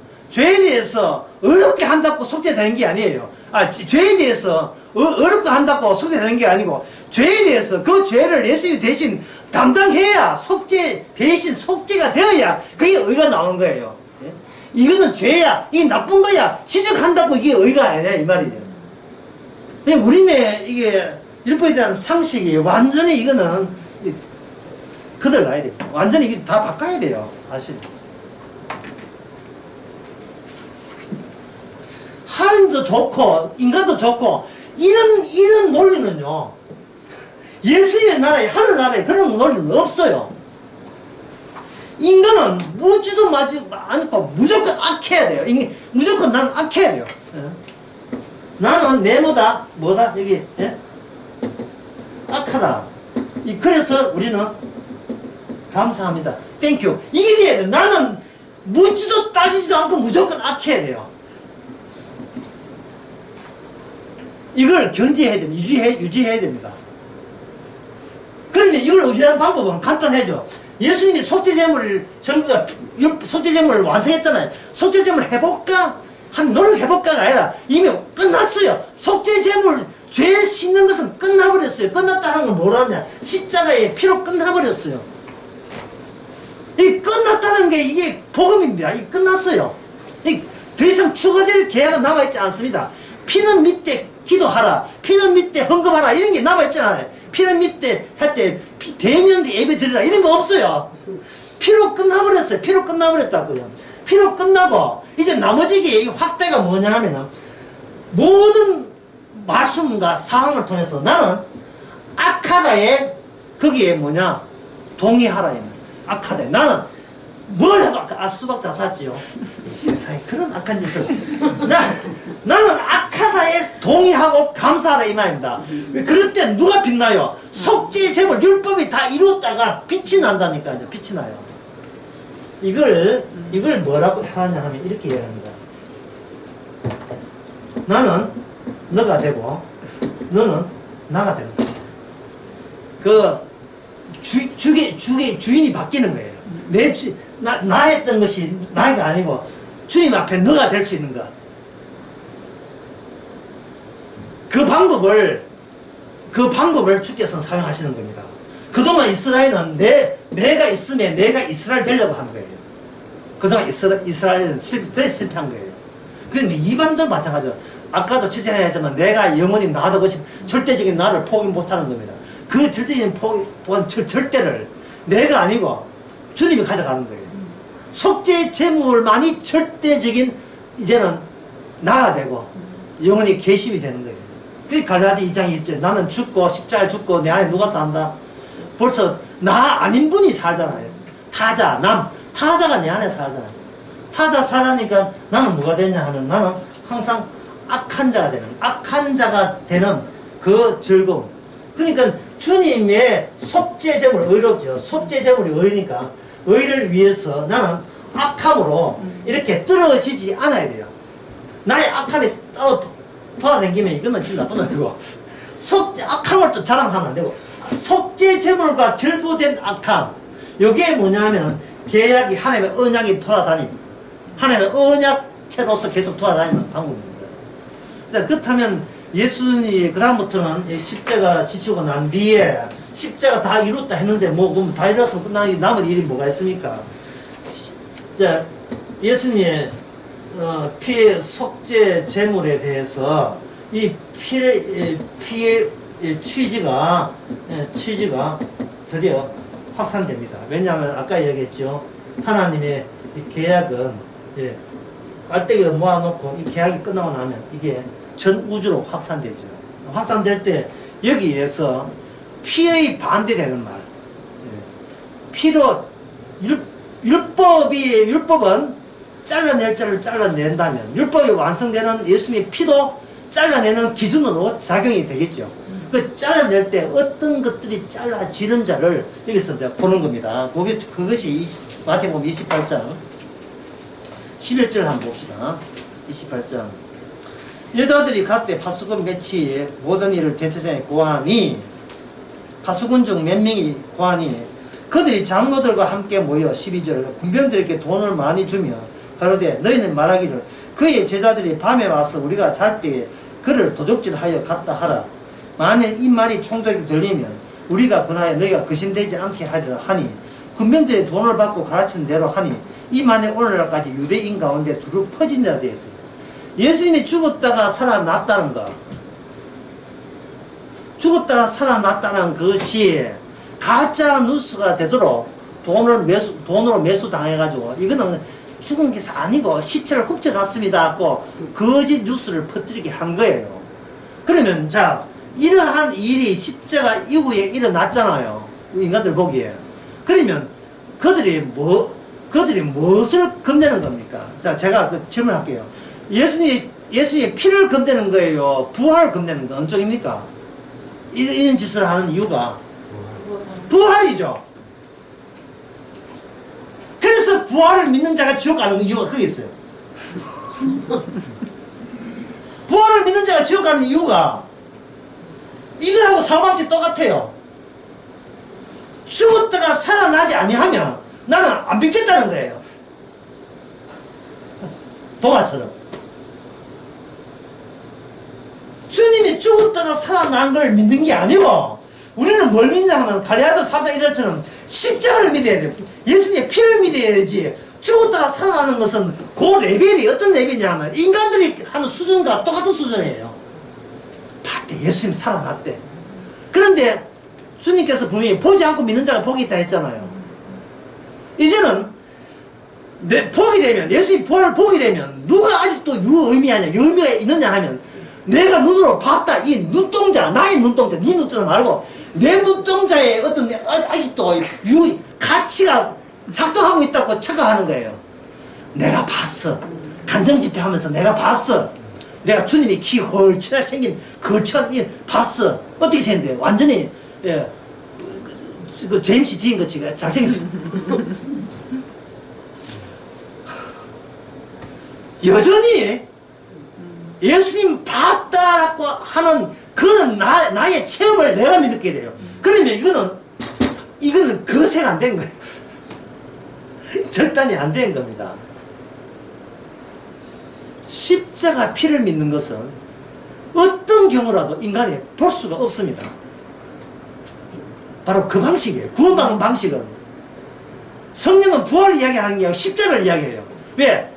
[SPEAKER 1] 어렵게 한다고 속죄되는 게 아니에요. 죄에 대해서 어렵게 한다고 속죄되는 게 아니고, 죄에 대해서 그 죄를 예수님이 대신 담당해야 대신 속죄가 되어야 그게 의가 나오는 거예요. 예? 이거는 죄야, 이게 나쁜 거야 지적한다고 이게 의가 아니야 이 말이에요. 우리네 이게 율법에 대한 상식이 완전히 이거는 거들나야 돼요. 완전히 이게 다 바꿔야 돼요. 사실 하나님도 좋고 인간도 좋고 이런 논리는요, 예수님의 나라에, 하늘나라에 그런 논리는 없어요. 인간은 묻지도 마지 않고 무조건 악해야 돼요. 무조건 난 악해야 돼요. 예? 나는 네모다 뭐다 여기, 예? 악하다. 그래서 우리는 감사합니다, 땡큐 이게 돼야 돼요. 나는 묻지도 따지지도 않고 무조건 악해야 돼요. 이걸 견지해야 됩니다. 유지해야 됩니다. 그러면 이걸 유지하는 방법은 간단하죠. 예수님이 속죄제물을 완성했잖아요. 속죄제물을 해볼까? 한 노력해볼까가 아니라 이미 끝났어요. 속죄제물, 죄 씻는 것은 끝나버렸어요. 끝났다는 건 뭐라냐? 십자가의 피로 끝나버렸어요. 이 끝났다는 게 이게 복음입니다. 이 끝났어요. 더 이상 추가될 계약은 남아있지 않습니다. 피는 밑에 기도하라, 피는 밑에 헌금하라 이런 게 남아있잖아요. 피는 밑에 할 때 대면 예배 드리라 이런 거 없어요. 피로 끝나버렸어요. 피로 끝나버렸다고요. 피로 끝나고 이제 나머지 확대가 뭐냐 하면은 모든 말씀과 상황을 통해서 나는 악하다에 거기에 뭐냐 동의하라. 악하다. 나는 뭘 해도 수박 다 샀지요. 이 세상에 그런 악한 짓을. 나는 악하다에 동의하고 감사하라 이 말입니다. 그럴 때 누가 빛나요? 속죄 제물 율법이 다 이루었다가 빛이 난다니까요. 빛이 나요. 이걸 뭐라고 하냐 하면 이렇게 얘기합니다. 나는 너가 되고 너는 나가 되는 거야. 주인이 바뀌는 거예요. 나 했던 것이 나가 아니고 주님 앞에 너가 될 수 있는 것. 그 방법을 주께서는 사용하시는 겁니다. 그동안 이스라엘은 내가 있으면 내가 이스라엘 되려고 한 거예요. 그동안 이스라엘은 그래서 실패한 거예요. 그런데 이방도 마찬가지죠. 아까도 취재하였지만 내가 영원히 나도 절대적인 나를 포기 못하는 겁니다. 그 절대적인 절대를 내가 아니고 주님이 가져가는 거예요. 속죄 제물만이 절대적인 이제는 나가 되고 영원히 계심이 되는 거예요. 그게 갈라디 2장 1절 나는 죽고 십자가에 죽고 내 안에 누가 산다? 벌써 나 아닌 분이 살잖아요. 타자가 내 안에 살잖아요. 타자 살아니까 나는 뭐가 되냐 하면 나는 항상 악한 자가 되는 그 즐거움. 그러니까 주님의 속죄제물 의롭죠. 속죄제물이 의니까 의를 위해서 나는 악함으로 이렇게 떨어지지 않아야 돼요. 나의 악함이 돌아다니면 이거는 진짜 나쁜 놈이고, 악함을 또 자랑하면 안 되고, 속죄제물과 결부된 악함, 이게 뭐냐면 계약이 하나님의 언약이 돌아다님, 하나님의 언약체로서 계속 돌아다니는 방법입니다. 그렇다면 예수님이 그 다음부터는 십자가 지치고 난 뒤에 십자가 다 이뤘다 했는데 그럼 다 이뤘으면 끝나기 남은 일이 뭐가 있습니까? 예수님의 피의 속죄 제물에 대해서 이 피의 취지가 드디어 확산됩니다. 왜냐하면 아까 얘기했죠. 하나님의 이 계약은 깔때기를 모아놓고 이 계약이 끝나고 나면 이게 전 우주로 확산되죠. 확산될 때 여기에서 피의 반대되는 말, 율법은 잘라낼 자를 잘라낸다면 율법이 완성되는 예수님의 피도 잘라내는 기준으로 작용이 되겠죠. 그 잘라낼 때 어떤 것들이 잘라지는 자를 여기서 이제 보는 겁니다. 그것이 마태복음 28장 11절 한번 봅시다. 28장. 여자들이 갓때 파수꾼 몇이 모든 일을 대제사장에 고하니, 파수꾼 중 몇 명이 고하니 그들이 장로들과 함께 모여 12절 군병들에게 돈을 많이 주며 가로되 너희는 말하기를 그의 제자들이 밤에 와서 우리가 잘 때에 그를 도둑질하여 갔다 하라. 만일 이 말이 총독에게 들리면 우리가 그날에 너희가 거심되지 않게 하리라 하니, 군병들이 돈을 받고 가르치는 대로 하니 이 말이 오늘날까지 유대인 가운데 두루 퍼진다 되어 있어요. 예수님이 죽었다가 살아났다는 것, 죽었다가 살아났다는 것이 가짜 뉴스가 되도록 돈으로 매수당해가지고 이거는 죽은 게 아니고 시체를 훔쳐갔습니다 하고 거짓 뉴스를 퍼뜨리게 한 거예요. 그러면 자, 이러한 일이 십자가 이후에 일어났잖아요. 인간들 보기에. 그러면 그들이 무엇을 겁내는 겁니까? 자, 제가 그 질문할게요. 예수님의 피를 겁내는 거예요? 부활을 겁내는 거 어느 쪽입니까? 이런 짓을 하는 이유가 부활이죠. 그래서 부활을 믿는 자가 지옥 가는 이유가 거기 있어요. 부활을 믿는 자가 지옥 가는 이유가 이거하고 사고방식이 똑같아요. 죽었다가 살아나지 아니하면 나는 안 믿겠다는 거예요. 동화처럼. 주님이 죽었다가 살아난 걸 믿는 게 아니고 우리는 뭘 믿냐 하면 갈리아서 3장 1절처럼 십자가를 믿어야 돼요. 예수님의 피를 믿어야 되지. 죽었다가 살아나는 것은 그 레벨이 어떤 레벨이냐 하면 인간들이 하는 수준과 똑같은 수준이에요. 봤대. 예수님 살아났대. 그런데 주님께서 분명히 보지 않고 믿는 자가 복이 있다 했잖아요. 이제는 복이 되면, 예수님 부활을 보게 되면 누가 아직도 유의미하냐, 유의미가 있느냐 하면 내가 눈으로 봤다. 이 눈동자, 나의 눈동자, 네 눈동자 말고 내 눈동자에 어떤 아직도 가치가 작동하고 있다고 착각하는 거예요. 내가 봤어. 간정집회 하면서 내가 봤어. 내가 주님이 키 헐치나 생긴 걸쳐 봤어. 어떻게 생겼는데? 완전히 그 제임스 딘 같이 잘생겼어. 여전히 예수님 봤다라고 하는 그런 나의 체험을 내가 믿게 돼요. 그러면 이거는 거세가 안 된 거예요. 절단이 안 된 겁니다. 십자가 피를 믿는 것은 어떤 경우라도 인간이 볼 수가 없습니다. 바로 그 방식이에요. 구원받는 방식은. 성령은 부활을 이야기하는 게 아니라 십자가를 이야기해요. 왜?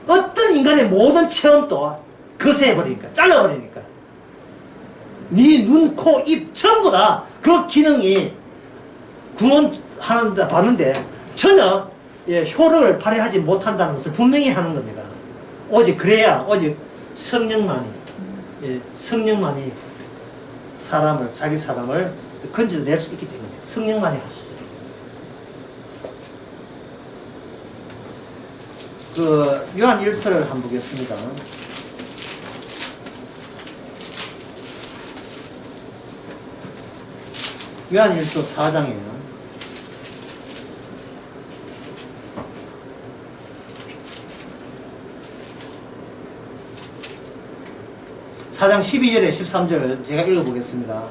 [SPEAKER 1] 어떤 인간의 모든 체험도 거세해버리니까, 잘라버리니까. 네 눈, 코, 입 전부 다 그 기능이 구원하는데 봤는데 전혀 효력을 발휘하지 못한다는 것을 분명히 하는 겁니다. 오직 그래야 오직 성령만이 자기 사람을 건져낼 수 있기 때문에 성령만이 할 수 있어요. 그 요한 1서를 한번 보겠습니다. 요한 1서 4장이에요. 4장 12절에 13절을 제가 읽어보겠습니다.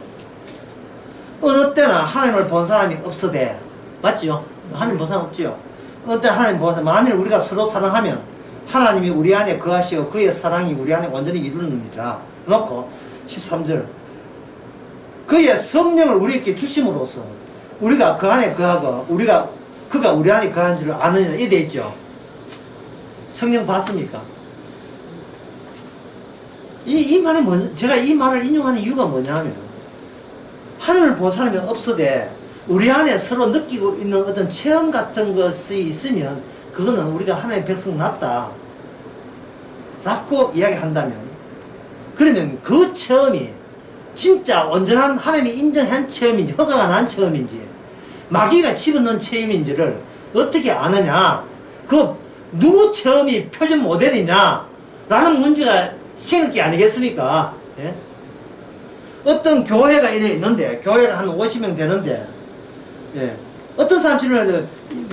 [SPEAKER 1] 어느 때나 하나님을 본 사람이 없으되, 맞죠? 하나님 본 사람 없지요? 어느 때나 하나님 본 사람, 만일 우리가 서로 사랑하면 하나님이 우리 안에 거하시어 그의 사랑이 우리 안에 완전히 이루느니라. 놓고 13절, 그의 성령을 우리에게 주심으로써 우리가 그 안에 거하고 그가 우리 안에 거한 줄을 아느냐. 이래 돼 있죠. 성령 봤습니까? 이 말이 제가 이 말을 인용하는 이유가 뭐냐면, 하늘을 본 사람이 없어도 우리 안에 서로 느끼고 있는 어떤 체험 같은 것이 있으면 그거는 우리가 하나님의 백성 낫다 라고 이야기한다면, 그러면 그 체험이 진짜 온전한 하나님이 인정한 체험인지 허가가 난 체험인지 마귀가 집어넣은 체험인지를 어떻게 아느냐. 그 누구 체험이 표준 모델이냐 라는 문제가 생길 게 아니겠습니까? 예? 어떤 교회가 이래 있는데, 교회가 한 50명 되는데, 예. 어떤 사람 질문하는데,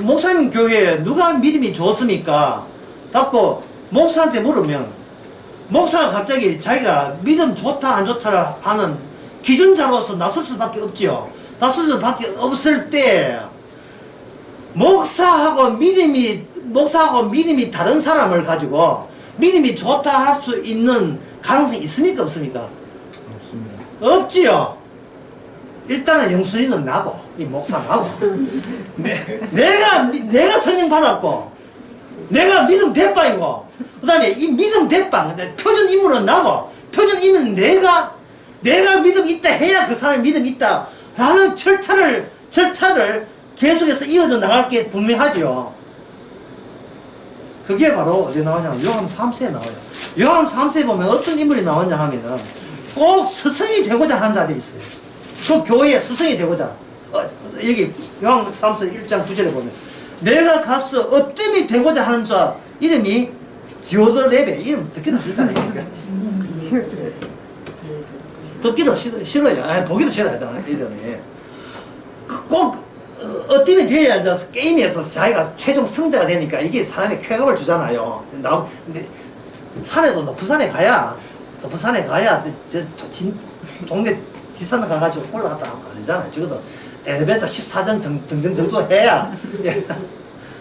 [SPEAKER 1] 목사님 교회에 누가 믿음이 좋습니까? 갖고 목사한테 물으면, 목사가 갑자기 자기가 믿음 좋다 안 좋다를 하는 기준자로서 나설 수밖에 없지요. 나설 수밖에 없을 때, 목사하고 믿음이 다른 사람을 가지고 믿음이 좋다 할 수 있는 가능성이 있습니까? 없습니까?
[SPEAKER 3] 없습니다.
[SPEAKER 1] 없지요. 일단은 영순이는 나고, 이 목사 나고. 내가 성령 받았고, 내가 믿음 대빵이고, 그 다음에 이 믿음 대빵, 표준 인물은 나고, 표준 인물은 내가 믿음 있다 해야 그 사람이 믿음 있다. 라는 절차를 계속해서 이어져 나갈 게 분명하죠. 그게 바로 어디 나오냐면 요한 3세에 나와요. 요한 3세에 보면 어떤 인물이 나오냐 하면은 꼭 스승이 되고자 하는 자들이 있어요. 그 교회의 스승이 되고자. 여기 요한 3세 1장 9절에 보면 내가 가서 어뜸이 되고자 하는 자 이름이 디오드레베. 이름 듣기도 싫다네. 듣기도 싫어요. 보기도 싫어요. 이름이. 꼭 어떻게 돼야 이제 게임에서 자기가 최종 승자가 되니까 이게 사람의 쾌감을 주잖아요. 근데 산에도 높은 산에 가야 동네 뒷산 가가지고 올라갔다 하면 아니잖아요. 적어도 엘리베이터 14전 등등 정도 해야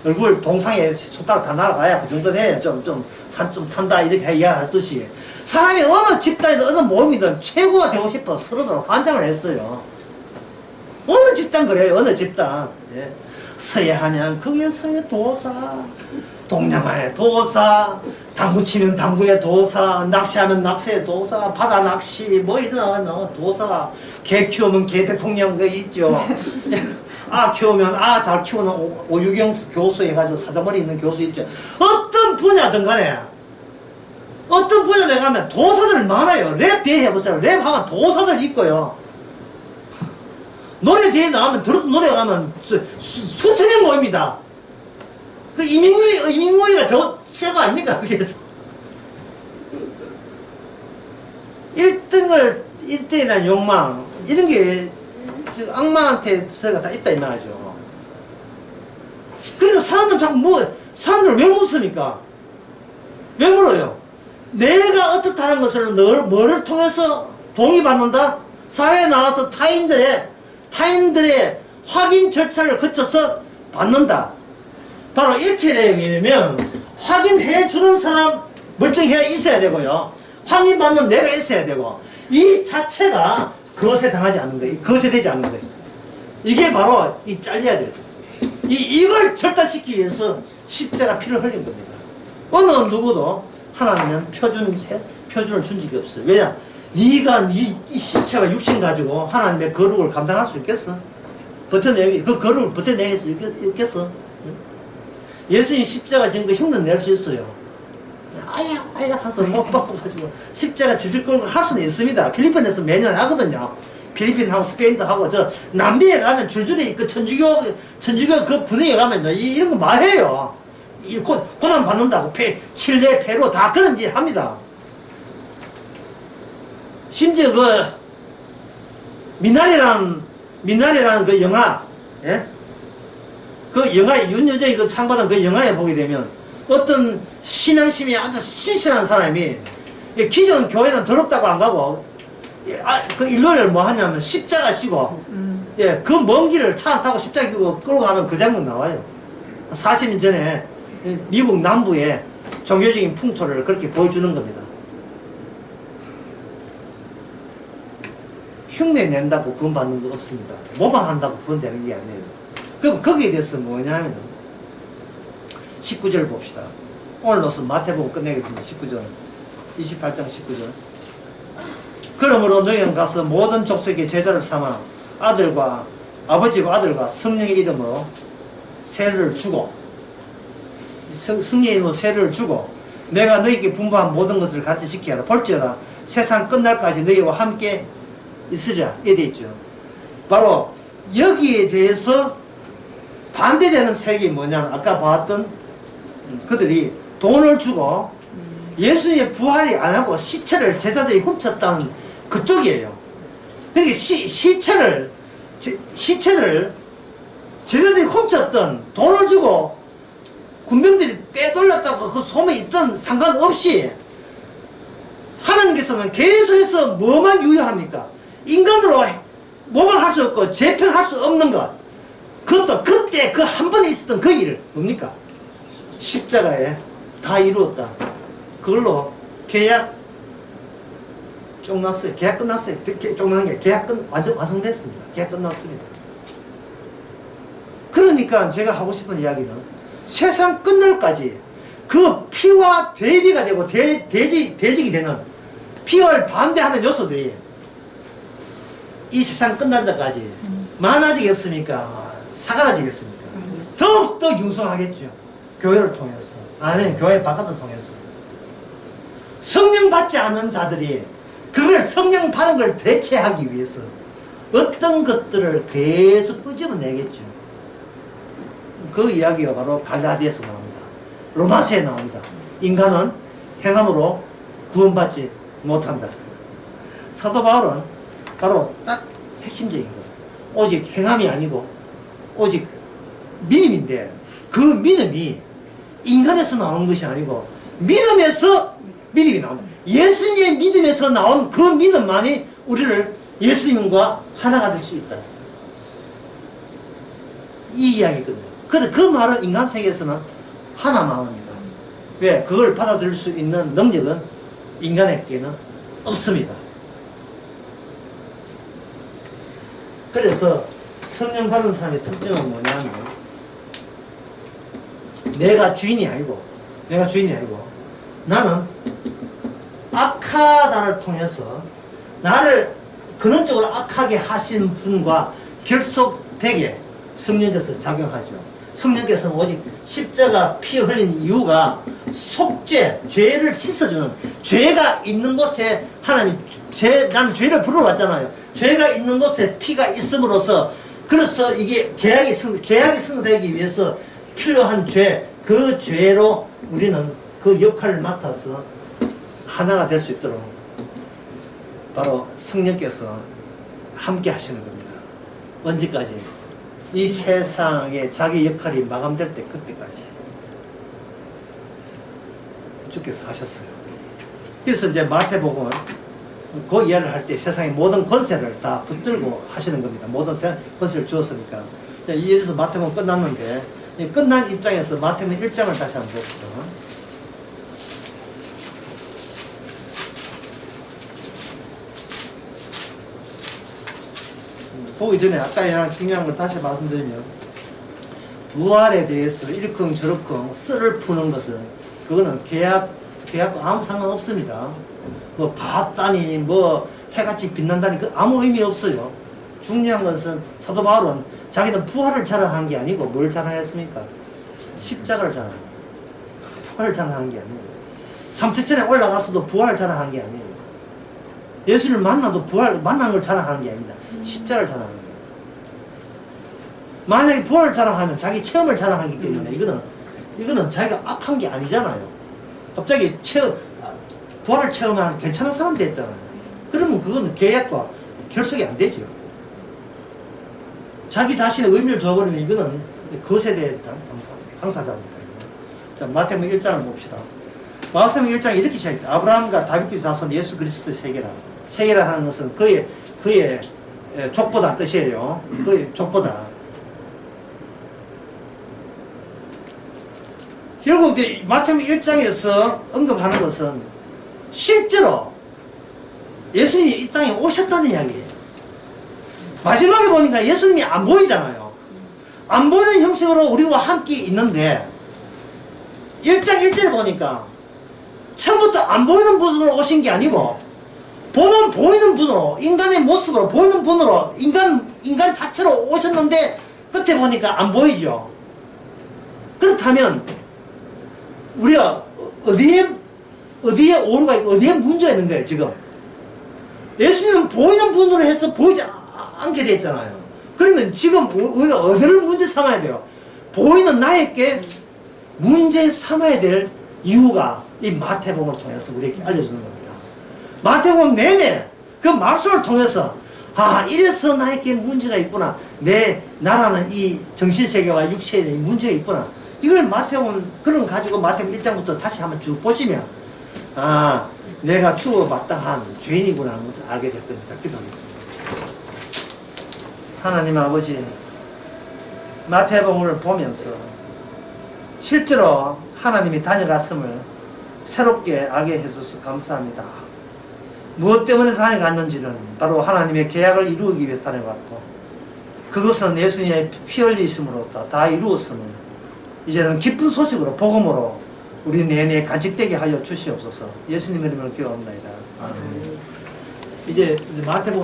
[SPEAKER 1] 얼굴 동상에 손가락 다 날아가야 그 정도 해야 산 좀 탄다 이렇게 이야기하듯이 사람이 어느 집단이든 어느 모임이든 최고가 되고 싶어 서로들 환장을 했어요. 어느 집단 그래요. 어느 집단. 예. 서예하면 거기에 서예 도사, 동양화의 도사, 당구 치면 당구의 도사, 낚시하면 낚시의 도사, 바다 낚시 뭐 이런 도사, 개 키우면 개 대통령 그 있죠. 아 키우면 잘 키우는 오유경 교수 해가지고 사자머리 있는 교수 있죠. 어떤 분야든 간에 어떤 분야에 가면 도사들 많아요. 랩 대회 해보세요. 랩하면 도사들 있고요. 노래 대회 나가면, 노래 가면 수천 명 모입니다. 그 이민구이가 더 최고 아닙니까? 거기에서. 1등이라는 욕망, 이런 게 악마한테 다 있다, 이 말이죠. 그래서 사람들 왜 묻습니까? 왜 물어요? 내가 어떻다는 것을 뭐를 통해서 동의받는다? 사회에 나와서 타인들의 확인 절차를 거쳐서 받는다. 바로 이렇게 되면 확인해 주는 사람 멀쩡해 있어야 되고요. 확인받는 내가 있어야 되고 이 자체가 그것에 당하지 않는 거예요. 그것에 되지 않는 거예요. 이게 바로 이 잘려야 돼요. 이걸 절단시키기 위해서 십자가 피를 흘린 겁니다. 어느 누구도 하나님은 표준을 준 적이 없어요. 왜냐? 네가 이 신체와 육신 가지고 하나님의 거룩을 감당할 수 있겠어? 그 거룩을 버텨내길 수 있겠어? 예수님 십자가 지은 거 흉내 낼 수 있어요. 아야 하면서 못 바꿔가지고 십자가 질질 끌고 할 수는 있습니다. 필리핀에서 매년 하거든요. 필리핀하고 스페인도 하고 저 남미에 가면 줄줄이 그 천주교 그 분위기에 가면 이런 거 말해요. 고난 받는다고 칠레 페루 다 그런 짓 합니다. 심지어 그 미나리라는 그 영화, 예? 그 영화 윤여정이 그 상 받은 그 영화에 보게 되면 어떤 신앙심이 아주 신실한 사람이 기존 교회는 더럽다고 안 가고 그 일요일 뭐 하냐면 십자가 지고 그 먼 길을 차 타고 십자가 지고 끌고 가는 그 장면 나와요. 40년 전에 미국 남부의 종교적인 풍토를 그렇게 보여주는 겁니다. 흉내 낸다고 구원 받는 거 없습니다. 모방한다고 구원 되는 게 아니에요. 그럼 거기에 대해서 뭐냐면 19절 봅시다. 오늘로서 마태복음 끝내겠습니다. 19절 28장 19절 그러므로 너희는 가서 모든 족속의 제자를 삼아 아버지와 아들과 성령의 이름으로 세례를 주고 성령의 이름으로 세례를 주고 내가 너희에게 분부한 모든 것을 가르치시게 하라. 볼지어다 세상 끝날까지 너희와 함께 있으리라. 이래 되어 있죠. 바로 여기에 대해서 반대되는 색이 뭐냐면 아까 봤던 그들이 돈을 주고 예수님의 부활이 안 하고 시체를 제자들이 훔쳤다는 그쪽이에요. 그러니까 시체를 제자들이 훔쳤던 돈을 주고 군병들이 빼돌렸다고 그 소문이 있던 상관없이 하나님께서는 계속해서 뭐만 유효합니까? 인간으로 모방할 수 없고 재편할 수 없는 것. 그것도 그때 그 한 번에 있었던 그 일 뭡니까? 십자가에 다 이루었다. 그걸로 계약 끝났어요. 계약 끝났어요. 끝난 게 계약 완전 완성됐습니다. 계약 끝났습니다. 그러니까 제가 하고 싶은 이야기는 세상 끝날까지 그 피와 대비가 되고 대직이 되는 피를 반대하는 요소들이 이 세상 끝날 때까지 많아지겠습니까? 사라지겠습니까? 더욱더 융성하겠죠. 교회를 통해서 아니면 교회 바깥을 통해서 성령 받지 않은 자들이 그걸 성령 받은 걸 대체하기 위해서 어떤 것들을 계속 끄집어내겠죠. 그 이야기가 바로 갈라디아에서 나옵니다. 로마서에 나옵니다. 인간은 행함으로 구원받지 못한다. 사도 바울은 바로 딱 핵심적인 거. 오직 행함이 아니고 오직 믿음인데 그 믿음이 인간에서 나오는 것이 아니고 믿음에서 믿음이 나온다. 예수님의 믿음에서 나온 그 믿음만이 우리를 예수님과 하나가 될 수 있다. 이 이야기거든요. 그런데 그 말은 인간 세계에서는 하나만 합니다. 왜? 그걸 받아들일 수 있는 능력은 인간에게는 없습니다. 그래서 성령 받은 사람의 특징은 뭐냐면 내가 주인이 아니고 나는 악하다를 통해서 나를 근원적으로 악하게 하신 분과 결속되게 성령께서 작용하죠. 성령께서는 오직 십자가 피 흘린 이유가 속죄, 죄를 씻어주는, 죄가 있는 곳에 하나님, 나는 죄를 불러왔잖아요. 죄가 있는 곳에 피가 있음으로써, 그래서 이게 계약이 성사되기 위해서 필요한 죄, 그 죄로 우리는 그 역할을 맡아서 하나가 될 수 있도록 바로 성령께서 함께 하시는 겁니다. 언제까지? 이 세상에 자기 역할이 마감될 때 그때까지 주께서 하셨어요. 그래서 이제 마태복음은 그 이야기를 할 때 세상의 모든 권세를 다 붙들고 하시는 겁니다. 모든 권세를 주었으니까. 이래서 마태복음 끝났는데 끝난 입장에서 마태복음 1장을 다시 한번 봅시다. 보기 전에 아까 얘랑 중요한 걸 다시 말씀드리면 부활에 대해서 이러쿵저러쿵 썰을 푸는 것은 그거는 계약과 아무 상관없습니다. 뭐 봤다니 뭐 해같이 빛난다니 그 아무 의미 없어요. 중요한 것은 사도 바울은 자기는 부활을 자랑한 게 아니고 뭘 자랑했습니까? 십자가를 자랑한 거예요. 부활을 자랑한 게 아니고 삼체천에 올라가서도 부활을 자랑한 게 아니에요. 예수를 만나도 만난 걸 자랑하는 게 아닙니다. 십자가를 자랑하는 거예요. 만약에 부활을 자랑하면 자기 체험을 자랑하기 때문에 이거는 자기가 악한 게 아니잖아요. 갑자기 부활을 체험한 괜찮은 사람 됐잖아요. 그러면 그거는 계약과 결속이 안 되죠. 자기 자신의 의미를 줘버리면 이거는 그것에 대해 당사자입니다. 자, 마태복음 1장을 봅시다. 마태복음 1장에 이렇게 시작해요. 아브라함과 다윗의 자손 예수 그리스도의 세계라. 세계라 하는 것은 그의 족보다 뜻이에요. 그의 족보다. 결국 마태복음 1장에서 언급하는 것은 실제로 예수님이 이 땅에 오셨다는 이야기예요. 마지막에 보니까 예수님이 안 보이잖아요. 안 보이는 형식으로 우리와 함께 있는데 1장 1절에 보니까 처음부터 안 보이는 분으로 오신 게 아니고 보면 보이는 분으로 인간의 모습으로 보이는 분으로 인간 자체로 오셨는데 끝에 보니까 안 보이죠. 그렇다면 우리가 어디에 오류가 있고 어디에 문제가 있는 거예요 지금. 예수님은 보이는 분으로 해서 보이지 않게 됐잖아요. 그러면 지금 우리가 어디를 문제 삼아야 돼요? 보이는 나에게 문제 삼아야 될 이유가 이 마태복음을 통해서 우리에게 알려주는 겁니다. 마태복음 내내 그 말씀을 통해서 이래서 나에게 문제가 있구나. 내 나라는 이 정신세계와 육체에 대한 문제가 있구나. 이걸 마태복음 그런 가지고 마태복음 1장부터 다시 한번 쭉 보시면 내가 주어마땅한 죄인이구나 하는 것을 알게 될 겁니다. 기도하겠습니다. 하나님 아버지, 마태복음을 보면서 실제로 하나님이 다녀갔음을 새롭게 알게 해주셔서 감사합니다. 무엇 때문에 다녀갔는지는 바로 하나님의 계약을 이루기 위해서 다녀갔고, 그것은 예수님의 피 흘리심으로 다 이루었음을 이제는 기쁜 소식으로 복음으로 우리 내내 간직되게 하여 주시옵소서. 예수님의 이름으로 기도합니다. 이제 마태복음